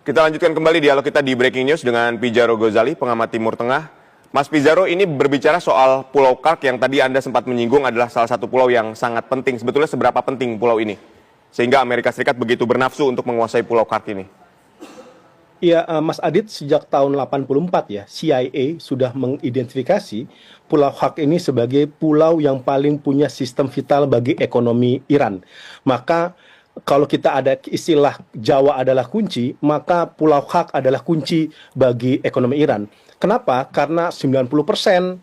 Kita lanjutkan kembali dialog kita di Breaking News dengan Pijaro Gozali, pengamat Timur Tengah. Mas Pizarro, ini berbicara soal Pulau Kark yang tadi Anda sempat menyinggung adalah salah satu pulau yang sangat penting. Sebetulnya seberapa penting pulau ini? Sehingga Amerika Serikat begitu bernafsu untuk menguasai Pulau Kark ini. Ya, Mas Adit, sejak tahun 84 ya, CIA sudah mengidentifikasi Pulau Kark ini sebagai pulau yang paling punya sistem vital bagi ekonomi Iran. Maka kalau kita ada istilah Jawa adalah kunci, maka Pulau Kark adalah kunci bagi ekonomi Iran. Kenapa? Karena 90%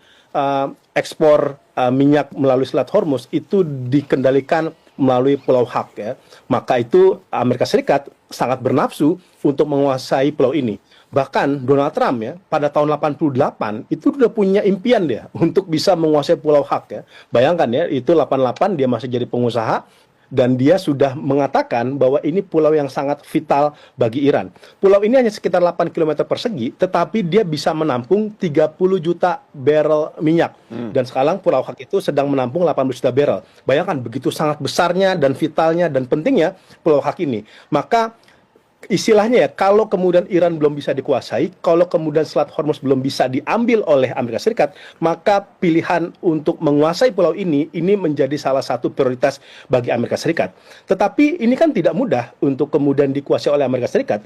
ekspor minyak melalui Selat Hormuz itu dikendalikan melalui Pulau Kark ya. Maka itu Amerika Serikat sangat bernafsu untuk menguasai pulau ini. Bahkan Donald Trump ya pada tahun 88 itu sudah punya impian dia untuk bisa menguasai Pulau Kark ya. Bayangkan ya, itu 88 dia masih jadi pengusaha dan dia sudah mengatakan bahwa ini pulau yang sangat vital bagi Iran. Pulau ini hanya sekitar 8 km persegi, tetapi dia bisa menampung 30 juta barrel minyak. Dan sekarang Pulau Kark itu sedang menampung 18 juta barrel. Bayangkan begitu sangat besarnya dan vitalnya dan pentingnya Pulau Kark ini. Maka istilahnya ya, kalau kemudian Iran belum bisa dikuasai, kalau kemudian Selat Hormuz belum bisa diambil oleh Amerika Serikat, maka pilihan untuk menguasai pulau ini menjadi salah satu prioritas bagi Amerika Serikat. Tetapi ini kan tidak mudah untuk kemudian dikuasai oleh Amerika Serikat.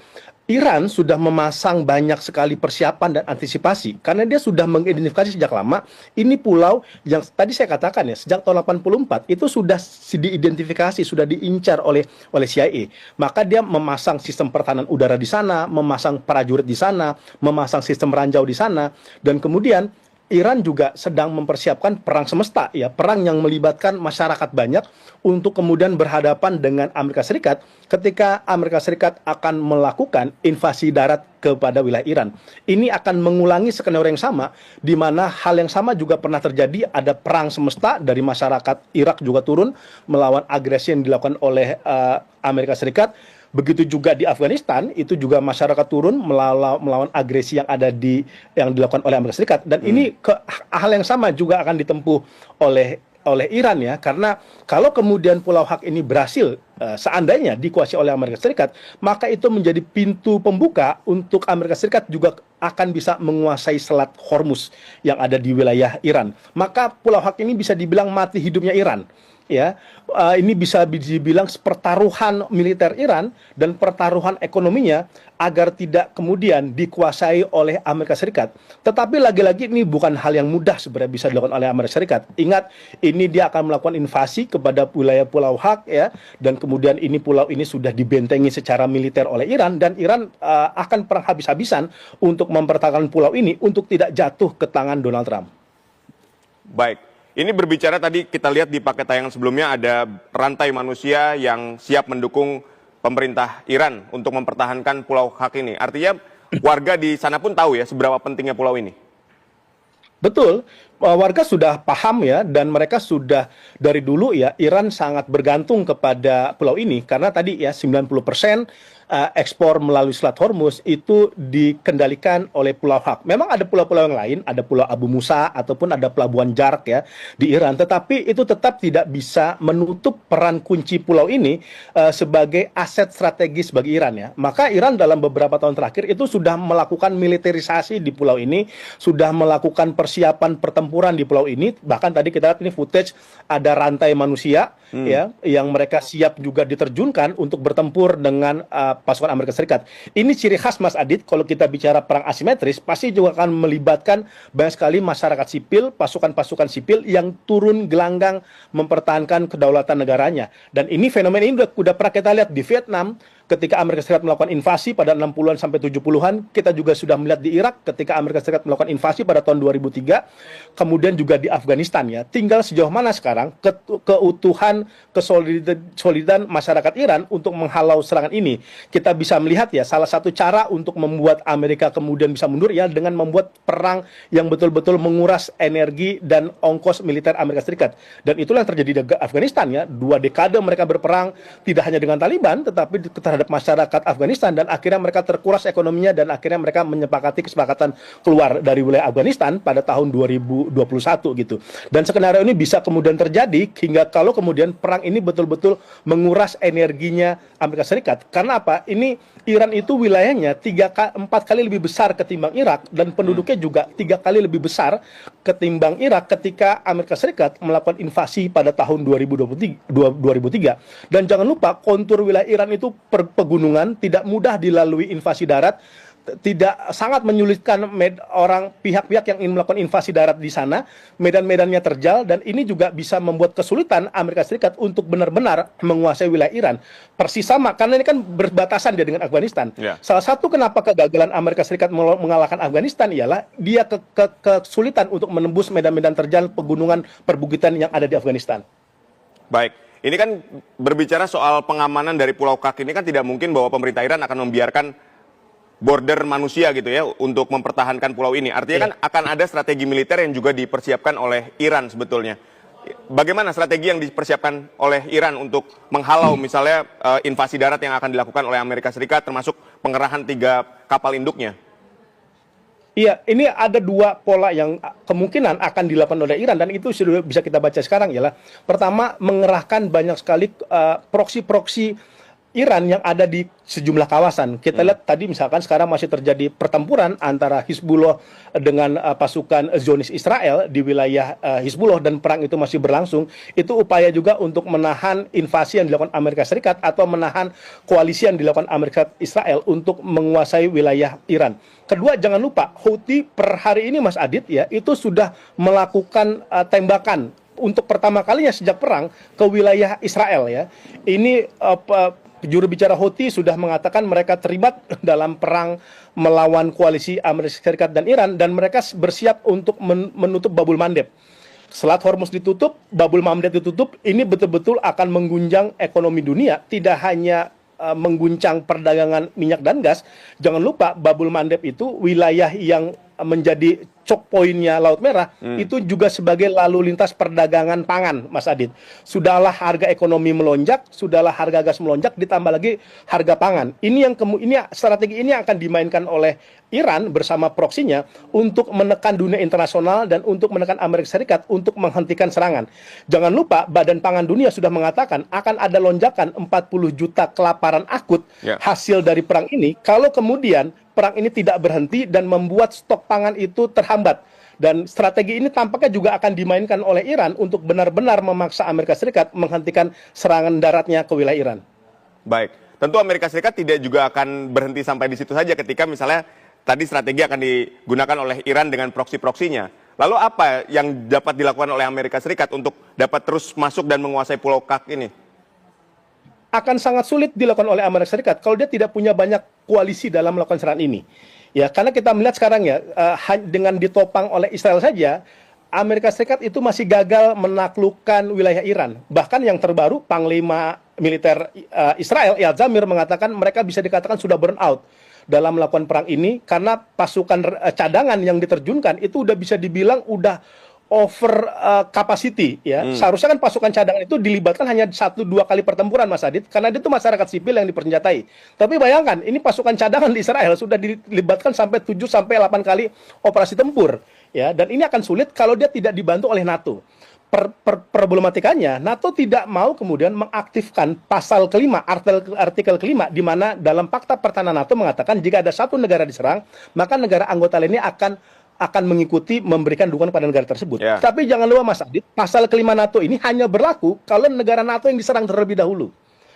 Iran sudah memasang banyak sekali persiapan dan antisipasi karena dia sudah mengidentifikasi sejak lama ini pulau yang tadi saya katakan ya sejak tahun 84 itu sudah diidentifikasi, sudah diincar oleh CIA. Maka dia memasang sistem pertahanan udara di sana, memasang prajurit di sana, memasang sistem ranjau di sana, dan kemudian Iran juga sedang mempersiapkan perang semesta, ya, perang yang melibatkan masyarakat banyak untuk kemudian berhadapan dengan Amerika Serikat ketika Amerika Serikat akan melakukan invasi darat kepada wilayah Iran. Ini akan mengulangi skenario yang sama, di mana hal yang sama juga pernah terjadi, ada perang semesta dari masyarakat Irak juga turun melawan agresi yang dilakukan oleh Amerika Serikat. Begitu juga di Afghanistan, itu juga masyarakat turun melawan agresi yang dilakukan oleh Amerika Serikat. Dan ini hal yang sama juga akan ditempuh oleh Iran ya, karena kalau kemudian Pulau Kark ini berhasil seandainya dikuasai oleh Amerika Serikat, maka itu menjadi pintu pembuka untuk Amerika Serikat juga akan bisa menguasai Selat Hormuz yang ada di wilayah Iran. Maka Pulau Kark ini bisa dibilang mati hidupnya Iran. Ya, ini bisa dibilang pertaruhan militer Iran dan pertaruhan ekonominya agar tidak kemudian dikuasai oleh Amerika Serikat. Tetapi lagi-lagi ini bukan hal yang mudah sebenarnya bisa dilakukan oleh Amerika Serikat. Ingat, ini dia akan melakukan invasi kepada wilayah Pulau Kark ya, dan kemudian pulau ini sudah dibentengi secara militer oleh Iran, dan Iran akan perang habis-habisan untuk mempertahankan pulau ini untuk tidak jatuh ke tangan Donald Trump. Baik. Ini berbicara tadi kita lihat di paket tayangan sebelumnya ada rantai manusia yang siap mendukung pemerintah Iran untuk mempertahankan Pulau Kark ini. Artinya warga di sana pun tahu ya seberapa pentingnya pulau ini. Betul, warga sudah paham ya, dan mereka sudah dari dulu ya, Iran sangat bergantung kepada pulau ini karena tadi ya 90% ekspor melalui Selat Hormuz itu dikendalikan oleh Pulau Kark. Memang ada pulau-pulau yang lain, ada Pulau Abu Musa ataupun ada Pelabuhan Jarak ya di Iran, tetapi itu tetap tidak bisa menutup peran kunci pulau ini sebagai aset strategis bagi Iran ya. Maka Iran dalam beberapa tahun terakhir itu sudah melakukan militerisasi di pulau ini, sudah melakukan persiapan pertempuran di pulau ini. Bahkan tadi kita lihat ini footage ada rantai manusia ya yang mereka siap juga diterjunkan untuk bertempur dengan pasukan Amerika Serikat. Ini ciri khas Mas Adit, kalau kita bicara perang asimetris, pasti juga akan melibatkan banyak sekali masyarakat sipil, pasukan-pasukan sipil yang turun gelanggang mempertahankan kedaulatan negaranya. Dan ini fenomena ini udah pernah kita lihat di Vietnam, ketika Amerika Serikat melakukan invasi pada 60-an sampai 70-an, kita juga sudah melihat di Irak ketika Amerika Serikat melakukan invasi pada tahun 2003, kemudian juga di Afghanistan ya. Tinggal sejauh mana sekarang keutuhan, kesolidan masyarakat Iran untuk menghalau serangan ini. Kita bisa melihat ya, salah satu cara untuk membuat Amerika kemudian bisa mundur ya dengan membuat perang yang betul-betul menguras energi dan ongkos militer Amerika Serikat. Dan itulah yang terjadi di Afghanistan ya. 2 dekade mereka berperang tidak hanya dengan Taliban tetapi terhadap masyarakat Afghanistan, dan akhirnya mereka terkuras ekonominya dan akhirnya mereka menyepakati kesepakatan keluar dari wilayah Afghanistan pada tahun 2021 gitu. Dan skenario ini bisa kemudian terjadi hingga kalau kemudian kemudian perang ini betul-betul menguras energinya Amerika Serikat. Karena apa? Ini Iran itu wilayahnya 4 kali lebih besar ketimbang Irak dan penduduknya juga 3 kali lebih besar ketimbang Irak ketika Amerika Serikat melakukan invasi pada tahun 2003. Dan jangan lupa kontur wilayah Iran itu pegunungan, tidak mudah dilalui invasi darat, tidak sangat menyulitkan pihak-pihak yang ingin melakukan invasi darat di sana, medan-medannya terjal, dan ini juga bisa membuat kesulitan Amerika Serikat untuk benar-benar menguasai wilayah Iran. Persis sama, karena ini kan berbatasan dia dengan Afghanistan. Salah satu kenapa kegagalan Amerika Serikat mengalahkan Afghanistan ialah dia kesulitan untuk menembus medan-medan terjal pegunungan perbukitan yang ada di Afghanistan. Baik, ini kan berbicara soal pengamanan dari Pulau Kak ini kan tidak mungkin bahwa pemerintah Iran akan membiarkan border manusia gitu ya untuk mempertahankan pulau ini. Artinya kan akan ada strategi militer yang juga dipersiapkan oleh Iran sebetulnya. Bagaimana strategi yang dipersiapkan oleh Iran untuk menghalau misalnya invasi darat yang akan dilakukan oleh Amerika Serikat termasuk pengerahan 3 kapal induknya? Iya, ini ada 2 pola yang kemungkinan akan dilakukan oleh Iran dan itu sudah bisa kita baca sekarang ialah pertama mengerahkan banyak sekali proksi-proksi Iran yang ada di sejumlah kawasan. Kita lihat tadi misalkan sekarang masih terjadi pertempuran antara Hizbullah dengan pasukan Zionis Israel di wilayah Hizbullah dan perang itu masih berlangsung. Itu upaya juga untuk menahan invasi yang dilakukan Amerika Serikat atau menahan koalisi yang dilakukan Amerika Israel untuk menguasai wilayah Iran. Kedua, jangan lupa Houthi per hari ini Mas Adit ya itu sudah melakukan tembakan untuk pertama kalinya sejak perang ke wilayah Israel ya. Ini juru bicara Houthi sudah mengatakan mereka terlibat dalam perang melawan koalisi Amerika Serikat dan Iran dan mereka bersiap untuk menutup Babul Mandeb. Selat Hormuz ditutup, Babul Mandeb ditutup, ini betul-betul akan mengguncang ekonomi dunia, tidak hanya mengguncang perdagangan minyak dan gas. Jangan lupa Babul Mandeb itu wilayah yang menjadi choke pointnya Laut Merah itu juga sebagai lalu lintas perdagangan pangan, Mas Adit. Sudahlah harga ekonomi melonjak, sudahlah harga gas melonjak, ditambah lagi harga pangan. Strategi ini akan dimainkan oleh Iran bersama proksinya untuk menekan dunia internasional dan untuk menekan Amerika Serikat untuk menghentikan serangan. Jangan lupa Badan Pangan Dunia sudah mengatakan akan ada lonjakan 40 juta kelaparan akut hasil dari perang ini kalau kemudian perang ini tidak berhenti dan membuat stok pangan itu terhambat. Dan strategi ini tampaknya juga akan dimainkan oleh Iran untuk benar-benar memaksa Amerika Serikat menghentikan serangan daratnya ke wilayah Iran. Baik, tentu Amerika Serikat tidak juga akan berhenti sampai di situ saja ketika misalnya tadi strategi akan digunakan oleh Iran dengan proksi-proksinya. Lalu apa yang dapat dilakukan oleh Amerika Serikat untuk dapat terus masuk dan menguasai Pulau Kak ini? Akan sangat sulit dilakukan oleh Amerika Serikat kalau dia tidak punya banyak koalisi dalam melakukan serangan ini. Ya, karena kita melihat sekarang ya, dengan ditopang oleh Israel saja, Amerika Serikat itu masih gagal menaklukkan wilayah Iran. Bahkan yang terbaru, Panglima Militer Israel, Eyal Zamir, mengatakan mereka bisa dikatakan sudah burn out dalam melakukan perang ini, karena pasukan cadangan yang diterjunkan itu udah bisa dibilang udah over capacity ya. Seharusnya kan pasukan cadangan itu dilibatkan hanya 1-2 kali pertempuran Mas Adit karena itu masyarakat sipil yang dipersenjatai. Tapi bayangkan ini pasukan cadangan di Israel sudah dilibatkan sampai 7-8 kali operasi tempur ya, dan ini akan sulit kalau dia tidak dibantu oleh NATO. Problematikanya NATO tidak mau kemudian mengaktifkan pasal kelima, artikel kelima, di mana dalam Fakta Pertahanan NATO mengatakan jika ada satu negara diserang, maka negara anggota lainnya akan mengikuti memberikan dukungan pada negara tersebut. Tapi jangan lupa Mas Adit, pasal kelima NATO ini hanya berlaku kalau negara NATO yang diserang terlebih dahulu.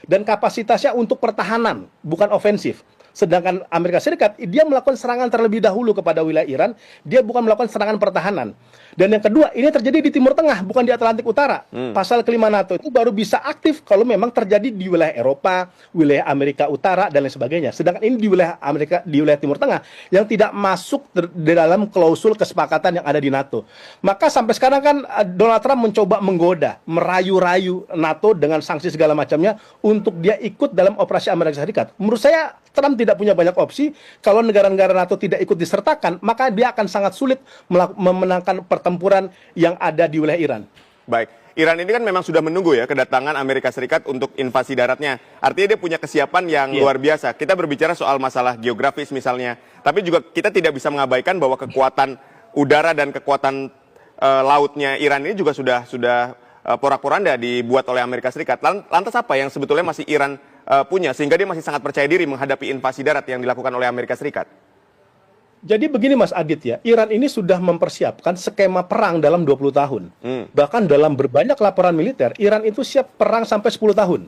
Dan kapasitasnya untuk pertahanan, bukan ofensif. Sedangkan Amerika Serikat, dia melakukan serangan terlebih dahulu kepada wilayah Iran, dia bukan melakukan serangan pertahanan. Dan yang kedua, ini terjadi di Timur Tengah, bukan di Atlantik Utara. Pasal kelima NATO itu baru bisa aktif kalau memang terjadi di wilayah Eropa, wilayah Amerika Utara, dan lain sebagainya. Sedangkan ini di wilayah Amerika, di wilayah Timur Tengah, yang tidak masuk di dalam klausul kesepakatan yang ada di NATO. Maka sampai sekarang kan Donald Trump mencoba menggoda, merayu-rayu NATO dengan sanksi segala macamnya untuk dia ikut dalam operasi Amerika Serikat. Menurut saya, Trump tidak punya banyak opsi. Kalau negara-negara NATO tidak ikut disertakan, maka dia akan sangat sulit memenangkan pertempuran yang ada di wilayah Iran. Baik, Iran ini kan memang sudah menunggu ya kedatangan Amerika Serikat untuk invasi daratnya. Artinya dia punya kesiapan yang luar biasa. Kita berbicara soal masalah geografis misalnya, tapi juga kita tidak bisa mengabaikan bahwa kekuatan udara dan kekuatan lautnya Iran ini juga sudah porak-poranda dibuat oleh Amerika Serikat. Lantas apa yang sebetulnya masih Iran punya sehingga dia masih sangat percaya diri menghadapi invasi darat yang dilakukan oleh Amerika Serikat? Jadi begini Mas Adit ya, Iran ini sudah mempersiapkan skema perang dalam 20 tahun. Bahkan dalam berbanyak laporan militer, Iran itu siap perang sampai 10 tahun.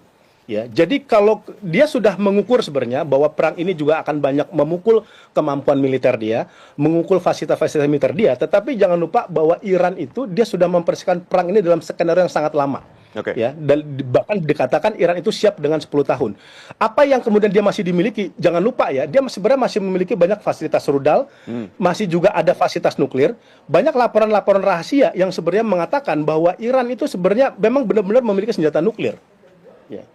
Ya, jadi kalau dia sudah mengukur sebenarnya bahwa perang ini juga akan banyak memukul kemampuan militer dia, mengukul fasilitas-fasilitas militer dia, tetapi jangan lupa bahwa Iran itu dia sudah mempersiapkan perang ini dalam skenario yang sangat lama. Oke. Ya, dan bahkan dikatakan Iran itu siap dengan 10 tahun. Apa yang kemudian dia masih dimiliki? Jangan lupa ya, dia sebenarnya masih memiliki banyak fasilitas rudal, masih juga ada fasilitas nuklir. Banyak laporan-laporan rahasia yang sebenarnya mengatakan bahwa Iran itu sebenarnya memang benar-benar memiliki senjata nuklir. Ya.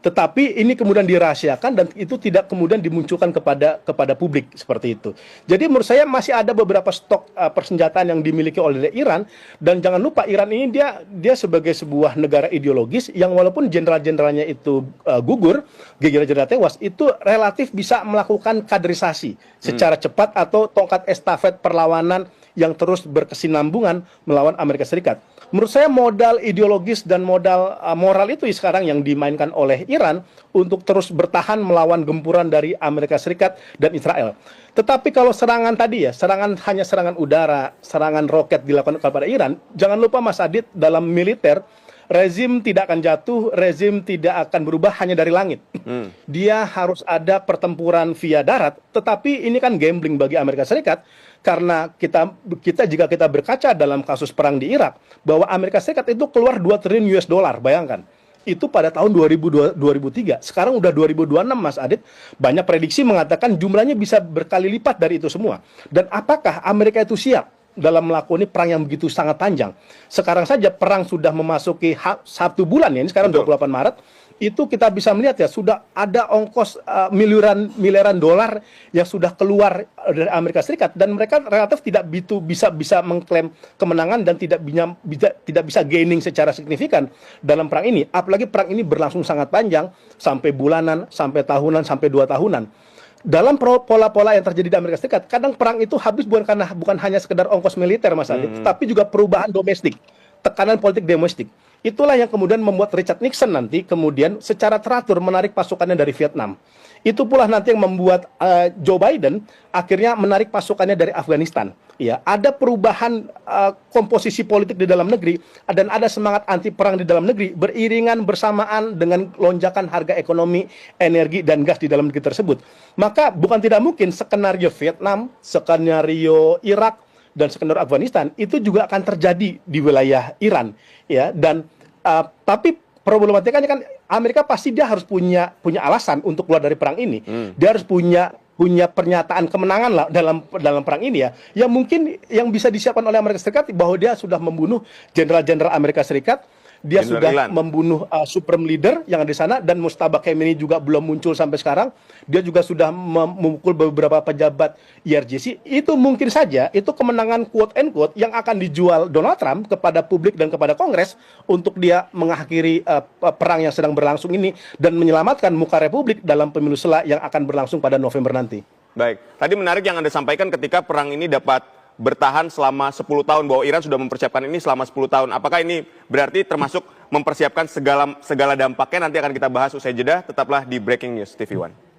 Tetapi ini kemudian dirahasiakan dan itu tidak kemudian dimunculkan kepada publik seperti itu. Jadi menurut saya masih ada beberapa stok persenjataan yang dimiliki oleh Iran, dan jangan lupa Iran ini dia sebagai sebuah negara ideologis yang walaupun jenderal-jenderalnya itu gugur, jenderal tewas, itu relatif bisa melakukan kaderisasi secara cepat atau tongkat estafet perlawanan yang terus berkesinambungan melawan Amerika Serikat. Menurut saya modal ideologis dan modal moral itu sekarang yang dimainkan oleh Iran untuk terus bertahan melawan gempuran dari Amerika Serikat dan Israel. Tetapi kalau serangan tadi ya, hanya serangan udara, serangan roket dilakukan kepada Iran, jangan lupa Mas Adit, dalam militer, rezim tidak akan jatuh, rezim tidak akan berubah hanya dari langit. Dia harus ada pertempuran via darat, tetapi ini kan gambling bagi Amerika Serikat, karena kita jika kita berkaca dalam kasus perang di Irak, bahwa Amerika Serikat itu keluar 2 triliun US dollar, bayangkan. Itu pada tahun 2003. Sekarang udah 2026 Mas Adit. Banyak prediksi mengatakan jumlahnya bisa berkali lipat dari itu semua. Dan apakah Amerika itu siap dalam melakukan perang yang begitu sangat panjang? Sekarang saja perang sudah memasuki 1 bulan ya, ini sekarang 28 Maret. Itu kita bisa melihat ya, sudah ada ongkos miliaran dolar yang sudah keluar dari Amerika Serikat, dan mereka relatif tidak bisa mengklaim kemenangan dan tidak bisa gaining secara signifikan dalam perang ini. Apalagi perang ini berlangsung sangat panjang, sampai bulanan, sampai tahunan, sampai 2 tahunan. Dalam pola-pola yang terjadi di Amerika Serikat, kadang perang itu habis bukan hanya sekedar ongkos militer Mas Adit, tapi juga perubahan domestik, tekanan politik domestik. Itulah yang kemudian membuat Richard Nixon nanti kemudian secara teratur menarik pasukannya dari Vietnam. Itu pula nanti yang membuat Joe Biden akhirnya menarik pasukannya dari Afghanistan. Ya, ada perubahan komposisi politik di dalam negeri, dan ada semangat anti perang di dalam negeri beriringan bersamaan dengan lonjakan harga ekonomi, energi dan gas di dalam negeri tersebut. Maka bukan tidak mungkin skenario Vietnam, skenario Irak, dan skenario Afghanistan itu juga akan terjadi di wilayah Iran, ya. Dan tapi problematikanya kan Amerika pasti dia harus punya alasan untuk keluar dari perang ini. Dia harus punya pernyataan kemenangan lah dalam perang ini ya. Yang mungkin yang bisa disiapkan oleh Amerika Serikat bahwa dia sudah membunuh jenderal-jenderal Amerika Serikat. Dia sudah membunuh supreme leader yang ada di sana, dan Mujtaba Khamenei juga belum muncul sampai sekarang. Dia juga sudah memukul beberapa pejabat IRGC. Itu mungkin saja itu kemenangan quote and quote yang akan dijual Donald Trump kepada publik dan kepada Kongres untuk dia mengakhiri perang yang sedang berlangsung ini dan menyelamatkan muka Republik dalam pemilu sela yang akan berlangsung pada November nanti. Baik, tadi menarik yang Anda sampaikan ketika perang ini dapat bertahan selama 10 tahun, bahwa Iran sudah mempersiapkan ini selama 10 tahun. Apakah ini berarti termasuk mempersiapkan segala dampaknya? Nanti akan kita bahas usai jeda. Tetaplah di Breaking News TV One.